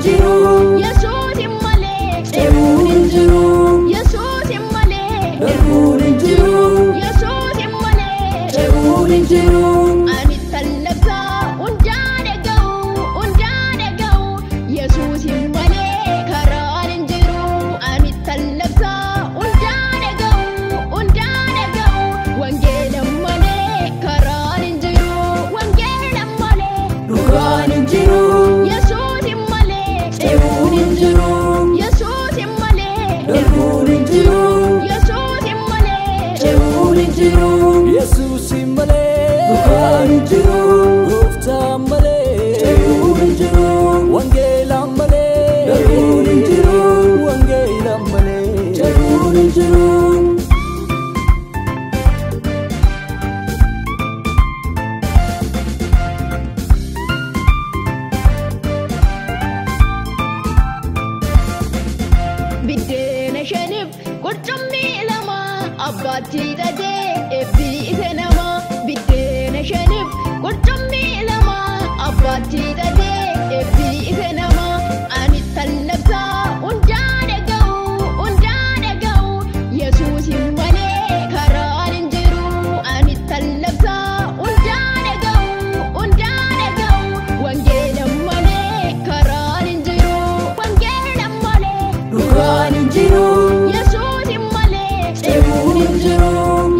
injiru Yesuus malee eebuun injiru Yesuus malee darbuun injiru Yesuus malee eebuun injiru ani tallabsa hundaane ga'u Yesuus malee karaan injiru ani tallabsa hundaane ga'u wangeela malee karaan injiru wangeela malee dhugaan injiru Yesuus malee eebuun injiru Yesuus malee darbuun injiru Yesuus malee eebuun injiru Yesuus malee dhugaan injiru gooftaan malee eebuun injiru wangeela malee darbuun injiru wangeela malee eebuun injiru Biddeena shaniif qurxummii lama abbaatti hidhatee eebbii isa nama. Biddeena shaniif qurxummii lama abbaatti hidhatee eebbii isa nama. Ani tallabsa hundaane ga'u Yesuus malee karaan injiru. Ani tallabsa hundaane ga'u wangeela malee karaan injiru wangeela malee. dhugaan injiru Yesuus malee eebuun injiru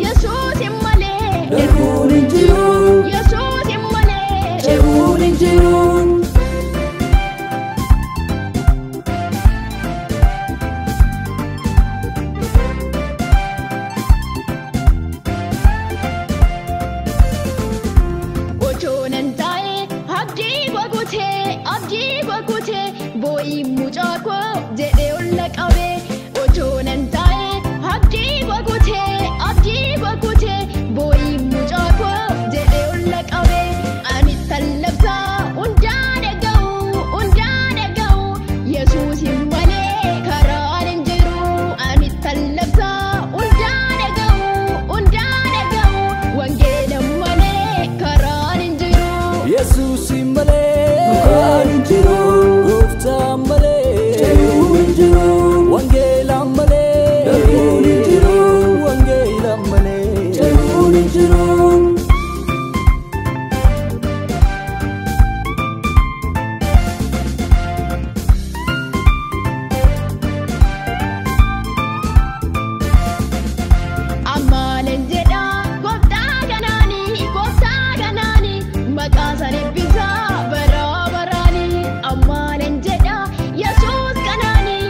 Yesuus malee darbuun injiru Yesuus malee eebuun injiru Ochoonan taa'ee abdii gogutee boo'ii mucaa koo jedhee ol na qabee. Ochoonan taa'ee abdii gogutee boo'ii mucaa koo jedhee ol na qabee. Ani tallabsa hundaane ga'u Yesuus malee karaan injiru. Ani tallabsa hundaane ga'u wangeela malee karaan injiru. Yesuus malee dhugaan injiru gooftaan malee eebuun injiru wangeela malee darbuun injiru wangeela malee eebuun injiru Ammaanan jedha gooftaa kanaanii maqaa sana eebbisaa bara baraanii. Ammaanan jedha Yesuus kanaanii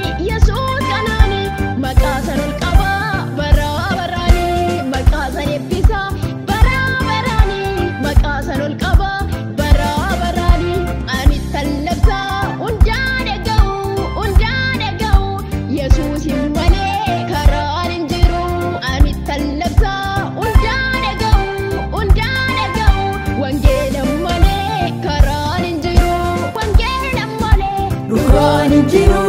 maqaa sana ol qabaa bara baraanii. Maqaa sana eebbisaa bara baraanii maqaa sana ol qabaa bara baraanii. Ani tallabsa hundaane ga'u Yesuus malee karaan injiru. Ani tallabsa hundaane ga'u wangeela malee karaan injiru wangeela malee. dhugaan injiru